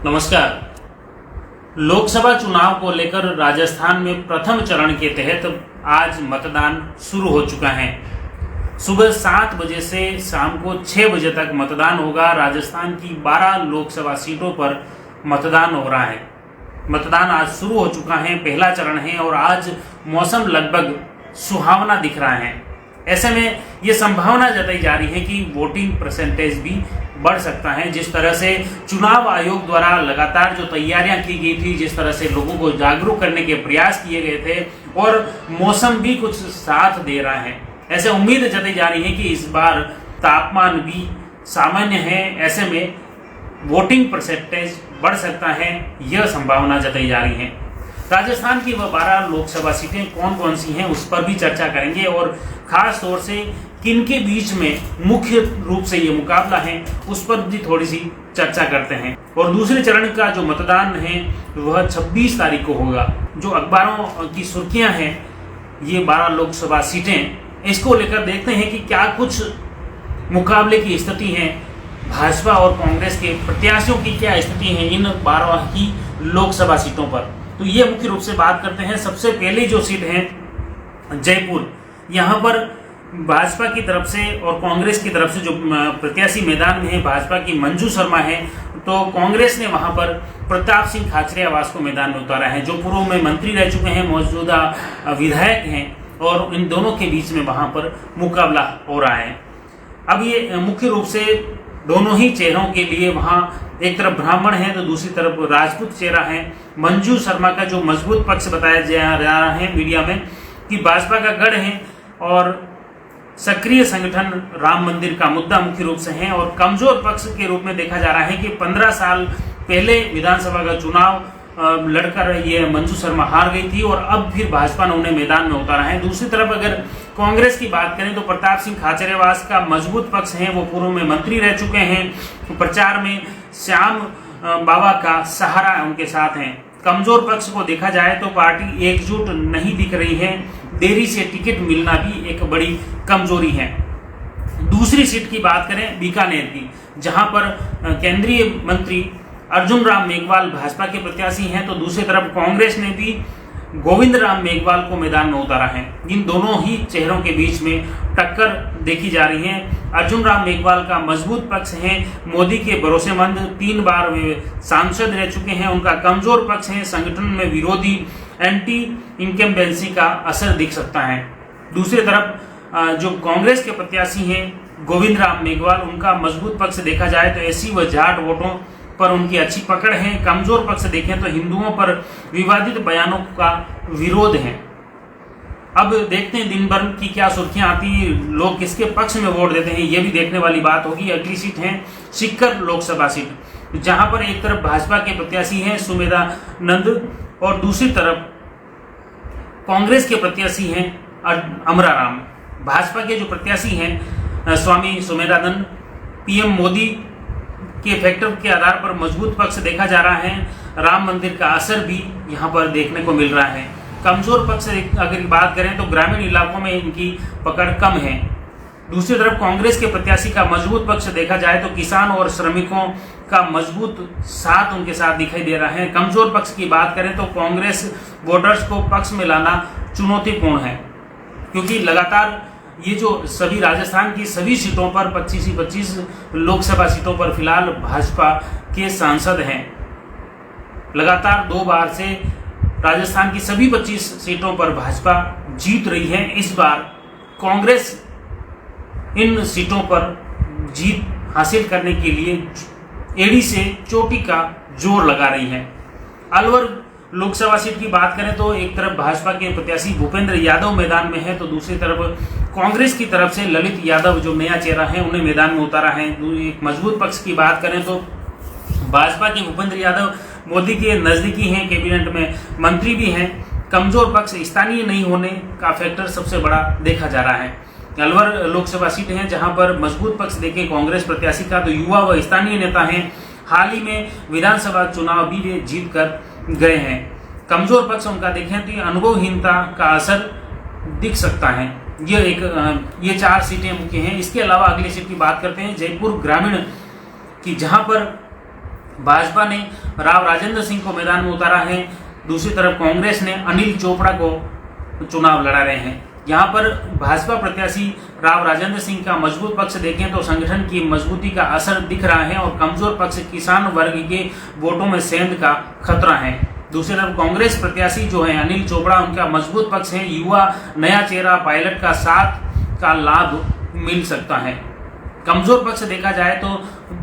नमस्कार। लोकसभा चुनाव को लेकर राजस्थान में प्रथम चरण के तहत आज मतदान शुरू हो चुका है। सुबह 7 बजे से शाम को 6 बजे तक मतदान होगा। राजस्थान की 12 लोकसभा सीटों पर मतदान हो रहा है। मतदान आज शुरू हो चुका है, पहला चरण है और आज मौसम लगभग सुहावना दिख रहा है। ऐसे में ये संभावना जताई जा रही है कि वोटिंग परसेंटेज भी बढ़ सकता है। जिस तरह से चुनाव आयोग द्वारा लगातार जो तैयारियां की गई थी, जिस तरह से लोगों को जागरूक करने के प्रयास किए गए थे और मौसम भी कुछ साथ दे रहा है, ऐसे उम्मीद जताई जा रही है कि इस बार तापमान भी सामान्य है। ऐसे में वोटिंग परसेंटेज बढ़ सकता है, यह संभावना जताई जा रही है। राजस्थान की वह 12 लोकसभा सीटें कौन कौन सी हैं उस पर भी चर्चा करेंगे और खास तौर से किनके बीच में मुख्य रूप से ये मुकाबला है उस पर भी थोड़ी सी चर्चा करते हैं। और दूसरे चरण का जो मतदान है वह 26 तारीख को होगा। जो अखबारों की सुर्खियां हैं, ये 12 लोकसभा सीटें, इसको लेकर देखते हैं कि क्या कुछ मुकाबले की स्थिति है। भाजपा और कांग्रेस के प्रत्याशियों की क्या स्थिति है इन 12 ही लोकसभा सीटों पर, तो ये मुख्य रूप से बात करते हैं। सबसे पहले जो सीट है जयपुर, यहाँ पर भाजपा की तरफ से और कांग्रेस की तरफ से जो प्रत्याशी मैदान में है, भाजपा की मंजू शर्मा है, तो कांग्रेस ने वहां पर प्रताप सिंह खाचरियावास को मैदान में उतारा है, जो पूर्व में मंत्री रह चुके हैं, मौजूदा विधायक हैं, और इन दोनों के बीच में वहां पर मुकाबला हो रहा है। अब ये मुख्य रूप से दोनों ही चेहरों के लिए वहां एक तरफ ब्राह्मण है तो दूसरी तरफ राजपूत चेहरा है। मंजू शर्मा का जो मजबूत पक्ष बताया जा रहा है मीडिया में कि भाजपा का गढ़ है और सक्रिय संगठन राम मंदिर का मुद्दा मुख्य रूप से है, और कमजोर पक्ष के रूप में देखा जा रहा है कि 15 साल पहले विधानसभा का चुनाव लड़कर ये मंजू शर्मा हार गई थी और अब फिर भाजपा ने उन्हें मैदान में उतारा है। दूसरी तरफ अगर कांग्रेस की बात करें तो प्रताप सिंह खाचरियावास का मजबूत पक्ष है, वो पूर्व में मंत्री रह चुके हैं, तो प्रचार में श्याम बाबा का सहारा उनके साथ है। कमजोर पक्ष को देखा जाए तो पार्टी एकजुट नहीं दिख रही है, देरी से टिकट मिलना भी एक बड़ी कमजोरी है। दूसरी सीट की बात करें बीकानेर की, जहां पर केंद्रीय मंत्री अर्जुन राम मेघवाल भाजपा के प्रत्याशी हैं, तो दूसरी तरफ कांग्रेस ने भी गोविंद राम मेघवाल को मैदान में उतारा है। इन दोनों ही चेहरों के बीच में टक्कर देखी जा रही है। अर्जुन राम मेघवाल का मजबूत पक्ष है, मोदी के भरोसेमंद, 3 बार वे सांसद रह चुके हैं। उनका कमजोर पक्ष है, संगठन में विरोधी, एंटी इनकम्बेंसी का असर दिख सकता है। दूसरी तरफ जो कांग्रेस के प्रत्याशी हैं गोविंद राम मेघवाल, उनका मजबूत पक्ष देखा जाए तो एससी व जाट वोटों पर उनकी अच्छी पकड़ है। कमजोर पक्ष देखें तो हिंदुओं पर विवादित बयानों का विरोध है। अब देखते हैं दिन भर की क्या सुर्खियां आती है, लोग किसके पक्ष में वोट देते हैं, यह भी देखने वाली बात होगी। अगली सीट है सीकर लोकसभा सीट, जहां पर एक तरफ भाजपा के प्रत्याशी हैं सुमेधा नंद और दूसरी तरफ कांग्रेस के प्रत्याशी हैं अमरा राम। भाजपा के जो प्रत्याशी हैं स्वामी सुमेधानंद, पीएम मोदी के फैक्टर के आधार पर मजबूत पक्ष देखा जा रहा है। राम मंदिर का असर भी यहाँ पर देखने को मिल रहा है। कमजोर पक्ष अगर बात करें तो ग्रामीण इलाकों में इनकी पकड़ कम है। दूसरी तरफ कांग्रेस के प्रत्याशी का मजबूत पक्ष देखा जाए तो किसान और श्रमिकों का मजबूत साथ उनके साथ दिखाई दे रहा है। कमजोर पक्ष की बात करें तो कांग्रेस वोटर्स को पक्ष में लाना चुनौतीपूर्ण है, क्योंकि लगातार ये जो सभी राजस्थान की सभी सीटों पर 25 ही 25 लोकसभा सीटों पर फिलहाल भाजपा के सांसद हैं। लगातार 2 बार से राजस्थान की सभी 25 सीटों पर भाजपा जीत रही है। इस बार कांग्रेस इन सीटों पर जीत हासिल करने के लिए एड़ी से चोटी का जोर लगा रही है। अलवर लोकसभा सीट की बात करें तो एक तरफ भाजपा के प्रत्याशी भूपेंद्र यादव मैदान में है, तो दूसरी तरफ कांग्रेस की तरफ से ललित यादव जो नया चेहरा है उन्हें मैदान में उतारा है। एक मजबूत पक्ष की बात करें तो भाजपा के भूपेंद्र यादव मोदी के नजदीकी हैं, कैबिनेट में मंत्री भी हैं। कमजोर पक्ष स्थानीय नहीं होने का फैक्टर सबसे बड़ा देखा जा रहा है। अलवर लोकसभा सीट है जहां पर मजबूत पक्ष देखें कांग्रेस प्रत्याशी का तो युवा व स्थानीय नेता हैं, हाल ही में विधानसभा चुनाव भी वे जीत कर गए हैं। कमजोर पक्ष उनका देखें तो अनुभवहीनता का असर दिख सकता है। ये 4 सीटें मुख्य हैं। इसके अलावा अगली सीट की बात करते हैं जयपुर ग्रामीण की, जहां पर भाजपा ने राव राजेंद्र सिंह को मैदान में उतारा है, दूसरी तरफ कांग्रेस ने अनिल चोपड़ा को चुनाव लड़ा रहे हैं। यहाँ पर भाजपा प्रत्याशी राव राजेंद्र सिंह का मजबूत पक्ष देखें तो संगठन की मजबूती का असर दिख रहा है और कमजोर पक्ष किसान वर्ग के वोटों में सेंध का खतरा है। दूसरी तरफ कांग्रेस प्रत्याशी जो है अनिल चोपड़ा, उनका मजबूत पक्ष है, युवा नया चेहरा पायलट का साथ का लाभ मिल सकता है। कमजोर पक्ष देखा जाए तो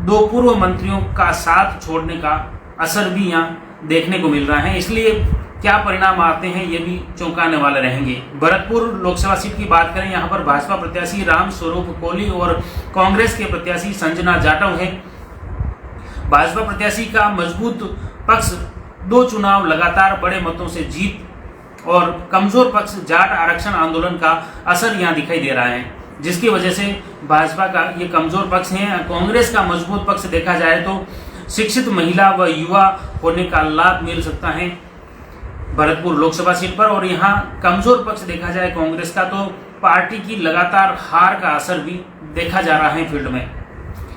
दो पूर्व मंत्रियों का साथ छोड़ने का असर भी यहाँ देखने को मिल रहा है, इसलिए क्या परिणाम आते हैं ये भी चौंकाने वाले रहेंगे। भरतपुर लोकसभा सीट की बात करें, यहाँ पर भाजपा प्रत्याशी राम स्वरूप कोहली और कांग्रेस के प्रत्याशी संजना जाटव है। भाजपा प्रत्याशी का मजबूत पक्ष 2 चुनाव लगातार बड़े मतों से जीत और कमजोर पक्ष जाट आरक्षण आंदोलन का असर यहाँ दिखाई दे रहा है, जिसकी वजह से भाजपा का ये कमजोर पक्ष है। कांग्रेस का मजबूत पक्ष देखा जाए तो शिक्षित महिला व युवा होने का लाभ मिल सकता है भरतपुर लोकसभा सीट पर। और यहाँ कमजोर पक्ष देखा जाए कांग्रेस का तो पार्टी की लगातार हार का असर भी देखा जा रहा है फील्ड में।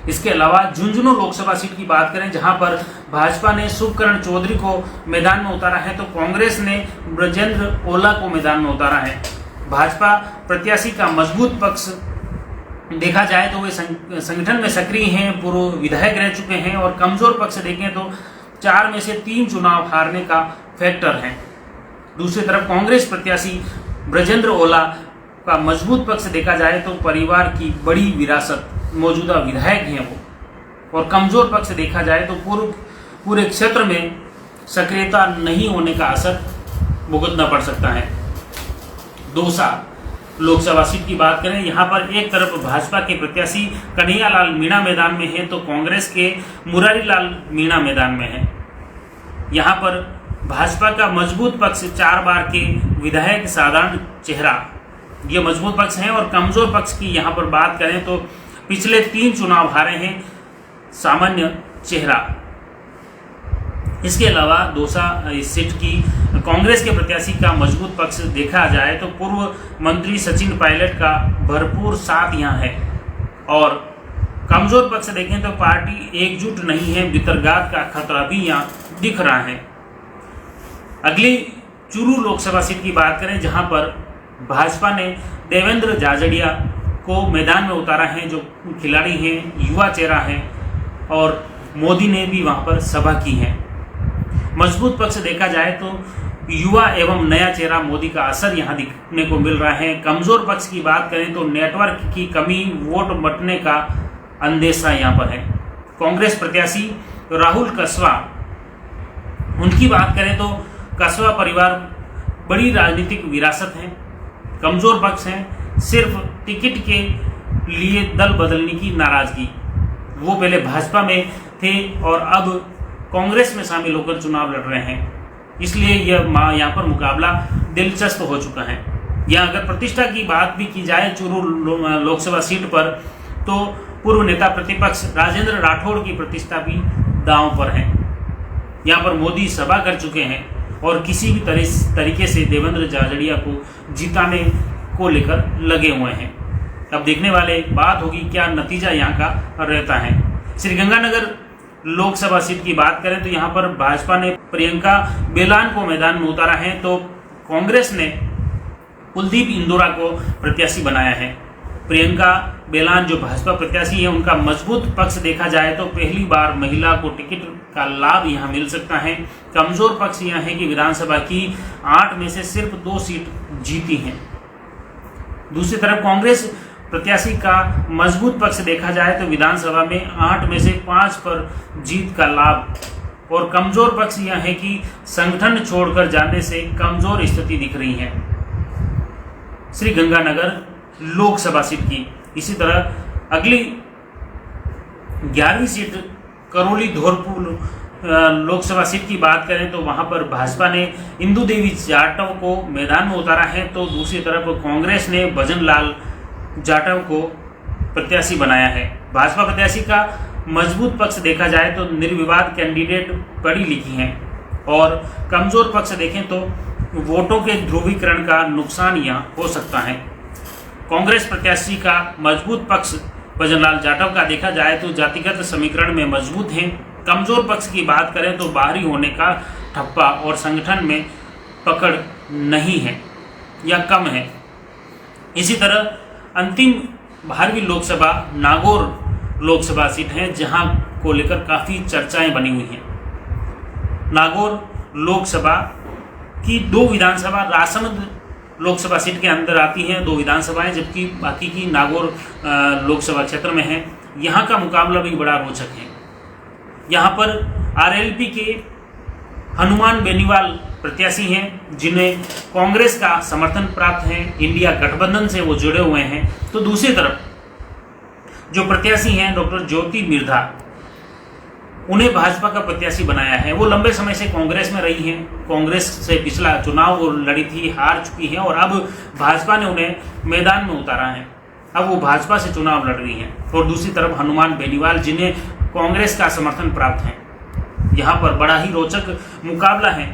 इसके अलावा झुंझुनू लोकसभा सीट की बात करें, जहां पर भाजपा ने शुभकरण चौधरी को मैदान में उतारा है तो कांग्रेस ने ब्रजेंद्र ओला को मैदान में उतारा है। भाजपा प्रत्याशी का मजबूत पक्ष देखा जाए तो वे संगठन में सक्रिय हैं, पूर्व विधायक रह चुके हैं और कमजोर पक्ष देखें तो 4 में से 3 चुनाव हारने का फैक्टर है। दूसरी तरफ कांग्रेस प्रत्याशी ब्रजेंद्र ओला का मजबूत पक्ष देखा जाए तो परिवार की बड़ी विरासत, मौजूदा विधायक हैं वो, और कमजोर पक्ष देखा जाए तो पूरे क्षेत्र में सक्रियता नहीं होने का असर भुगतना पड़ सकता है। दौसा लोकसभा सीट की बात करें, यहाँ पर एक तरफ भाजपा के प्रत्याशी कन्हैयालाल मीणा मैदान में है तो कांग्रेस के मुरारीलाल मीणा मैदान में है। यहाँ पर भाजपा का मजबूत पक्ष 4 बार के विधायक साधारण चेहरा, ये मजबूत पक्ष हैं और कमजोर पक्ष की यहाँ पर बात करें तो पिछले 3 चुनाव हारे हैं सामान्य चेहरा। इसके अलावा दौसा सीट की कांग्रेस के प्रत्याशी का मजबूत पक्ष देखा जाए तो पूर्व मंत्री सचिन पायलट का भरपूर साथ यहाँ है और कमजोर पक्ष देखें तो पार्टी एकजुट नहीं है, भितरघात का खतरा भी यहाँ दिख रहा है। अगली चूरू लोकसभा सीट की बात करें, जहां पर भाजपा ने देवेंद्र झाझड़िया को मैदान में उतारा है, जो खिलाड़ी हैं, युवा चेहरा है और मोदी ने भी वहां पर सभा की है। मजबूत पक्ष देखा जाए तो युवा एवं नया चेहरा मोदी का असर यहां दिखने को मिल रहा है। कमजोर पक्ष की बात करें तो नेटवर्क की कमी, वोट बंटने का अंदेशा यहां पर है। कांग्रेस प्रत्याशी राहुल कसवा, उनकी बात करें तो कसवा परिवार बड़ी राजनीतिक विरासत है, कमजोर पक्ष है, सिर्फ टिकट के लिए दल बदलने की नाराजगी। वो पहले भाजपा में थे और अब कांग्रेस में शामिल होकर चुनाव लड़ रहे हैं, इसलिए यहाँ पर मुकाबला दिलचस्प हो चुका है। यहाँ अगर प्रतिष्ठा की बात भी की जाए चूरू लोकसभा सीट पर तो पूर्व नेता प्रतिपक्ष राजेंद्र राठौड़ की प्रतिष्ठा भी दांव पर है। यहाँ पर मोदी सभा कर चुके हैं और किसी भी तरीके से देवेंद्र झाझड़िया को जिताने को लेकर लगे हुए हैं। अब देखने वाले बात होगी क्या नतीजा यहाँ का रहता है। श्रीगंगानगर लोकसभा सीट की बात करें तो यहाँ पर भाजपा ने प्रियंका बेलान को मैदान में उतारा है तो कांग्रेस ने कुलदीप इंदौरा को प्रत्याशी बनाया है। प्रियंका बेलान जो भाजपा प्रत्याशी है, उनका मजबूत पक्ष देखा जाए तो पहली बार महिला को टिकट का लाभ यहां मिल सकता है। कमजोर पक्ष यह है कि विधानसभा की 8 में से सिर्फ 2 सीट जीती हैं। दूसरी तरफ कांग्रेस प्रत्याशी का मजबूत पक्ष देखा जाए तो विधानसभा में 8 में से 5 पर जीत का लाभ और कमजोर पक्ष यह है कि संगठन छोड़कर जाने से कमजोर स्थिति दिख रही है श्रीगंगानगर लोकसभा सीट की। इसी तरह अगली 11वीं सीट करौली धौलपुर लोकसभा सीट की बात करें तो वहां पर भाजपा ने इंदु देवी जाटव को मैदान में उतारा है तो दूसरी तरफ कांग्रेस ने भजन लाल जाटव को प्रत्याशी बनाया है। भाजपा प्रत्याशी का मजबूत पक्ष देखा जाए तो निर्विवाद कैंडिडेट पढ़ी लिखी हैं और कमजोर पक्ष देखें तो वोटों के ध्रुवीकरण का नुकसान यहाँ हो सकता है। कांग्रेस प्रत्याशी का मजबूत पक्ष भजनलाल जाटव का देखा जाए तो जातिगत समीकरण में मजबूत हैं, कमजोर पक्ष की बात करें तो बाहरी होने का ठप्पा और संगठन में पकड़ नहीं है या कम है। इसी तरह अंतिम 12वीं लोकसभा नागौर लोकसभा सीट है, जहां को लेकर काफ़ी चर्चाएं बनी हुई हैं। नागौर लोकसभा की 2 विधानसभा राजसमंद लोकसभा सीट के अंदर आती हैं, 2 विधानसभाएं, जबकि बाकी की नागौर लोकसभा क्षेत्र में है। यहाँ का मुकाबला भी बड़ा रोचक है। यहाँ पर आरएलपी के हनुमान बेनीवाल प्रत्याशी हैं, जिन्हें कांग्रेस का समर्थन प्राप्त है, इंडिया गठबंधन से वो जुड़े हुए हैं। तो दूसरी तरफ जो प्रत्याशी हैं डॉक्टर ज्योति मिर्धा, उन्हें भाजपा का प्रत्याशी बनाया है। वो लंबे समय से कांग्रेस में रही हैं, कांग्रेस से पिछला चुनाव वो लड़ी थी, हार चुकी हैं, और अब भाजपा ने उन्हें मैदान में उतारा है। अब वो भाजपा से चुनाव लड़ रही हैं। और दूसरी तरफ हनुमान बेनीवाल, जिन्हें कांग्रेस का समर्थन प्राप्त है। यहाँ पर बड़ा ही रोचक मुकाबला है।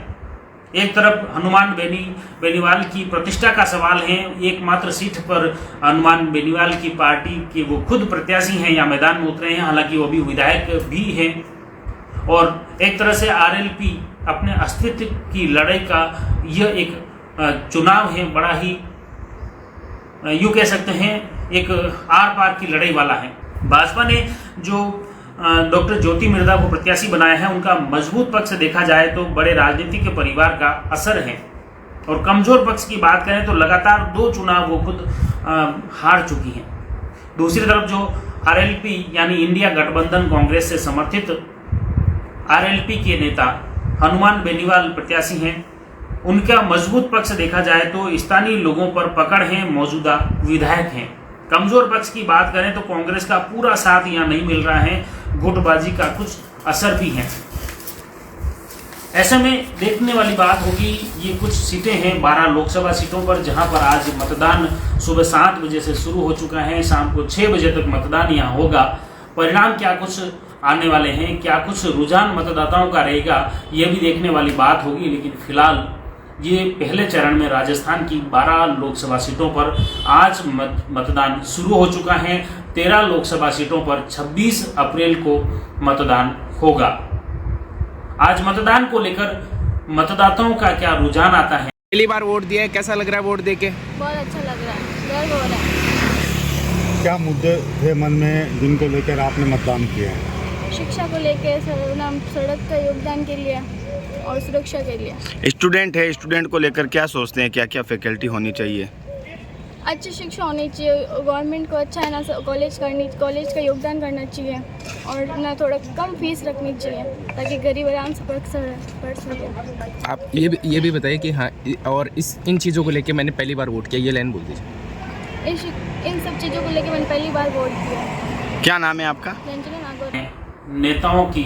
एक तरफ हनुमान बेनीवाल की प्रतिष्ठा का सवाल है। एकमात्र सीट पर हनुमान बेनीवाल की पार्टी के वो खुद प्रत्याशी हैं या मैदान में उतरे हैं, हालांकि वो भी विधायक भी हैं। और एक तरह से आरएलपी अपने अस्तित्व की लड़ाई का यह एक चुनाव है, बड़ा ही यूँ कह सकते हैं एक आर पार की लड़ाई वाला है। भाजपा ने जो डॉक्टर ज्योति मिर्धा को प्रत्याशी बनाया है, उनका मजबूत पक्ष देखा जाए तो बड़े राजनीतिक परिवार का असर है। और कमजोर पक्ष की बात करें तो लगातार 2 चुनाव वो खुद हार चुकी हैं। दूसरी तरफ जो आरएलपी यानी इंडिया गठबंधन कांग्रेस से समर्थित आरएलपी के नेता हनुमान बेनीवाल प्रत्याशी हैं, उनका मजबूत पक्ष देखा जाए तो स्थानीय लोगों पर पकड़ है, मौजूदा विधायक हैं। कमजोर पक्ष की बात करें तो कांग्रेस का पूरा साथ यहाँ नहीं मिल रहा है, गुटबाजी का कुछ असर भी है। ऐसे में देखने वाली बात होगी, ये कुछ सीटें हैं 12 लोकसभा सीटों पर, जहां पर आज मतदान सुबह 7 बजे से शुरू हो चुका है, शाम को 6 बजे तक मतदान यहाँ होगा। परिणाम क्या कुछ आने वाले हैं, क्या कुछ रुझान मतदाताओं का रहेगा, यह भी देखने वाली बात होगी। लेकिन फिलहाल ये पहले चरण में राजस्थान की 12 लोकसभा सीटों पर आज मतदान शुरू हो चुका है। 13 लोकसभा सीटों पर 26 अप्रैल को मतदान होगा। आज मतदान को लेकर मतदाताओं का क्या रुझान आता है? पहली बार वोट दिया है, कैसा लग रहा है वोट देके? बहुत अच्छा लग रहा है, गर्व हो रहा है। क्या मुद्दे थे मन में जिनको लेकर आपने मतदान किया है? शिक्षा को लेकर, सड़क का योगदान के लिए और सुरक्षा के लिए। स्टूडेंट है, स्टूडेंट को लेकर क्या सोचते हैं, क्या क्या फैकल्टी होनी चाहिए? अच्छी शिक्षा होनी चाहिए, गवर्नमेंट को अच्छा है ना कॉलेज का योगदान करना चाहिए, और ना थोड़ा कम फीस रखनी चाहिए ताकि गरीब आराम से पढ़ सके। आप ये भी बताइए कि हाँ, और इन चीज़ों को लेके मैंने पहली बार वोट किया, ये लाइन बोल दीजिए। इन सब चीज़ों को लेकर मैंने पहली बार वोट किया। क्या नाम है आपका? रंजना नागौर। नेताओं की,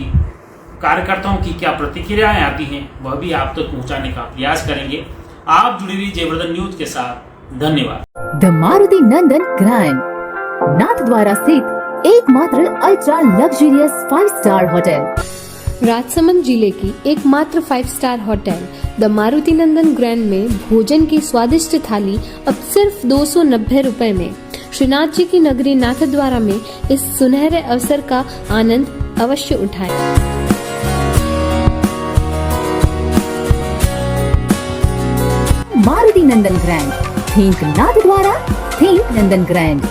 कार्यकर्ताओं की क्या प्रतिक्रियाएं आती हैं, वह भी आप तक पहुंचाने का प्रयास करेंगे। आप जुड़ी रही जयवर्धन न्यूज के साथ। धन्यवाद। The Maruti Nandan grand Nathdwara स्थित एकमात्र ultra luxurious 5 star hotel. Rajsamand जिले की एकमात्र 5 star hotel the Maruti Nandan grand में भोजन की स्वादिष्ट थाली अब सिर्फ 290 रुपए में। श्रीनाथ जी की नगरी नाथद्वारा में इस सुनहरे अवसर का आनंद अवश्य उठाएं। मारुति नंदन ग्रैंड, थिंक नाथद्वारा, थिंक नंदन ग्रैंड।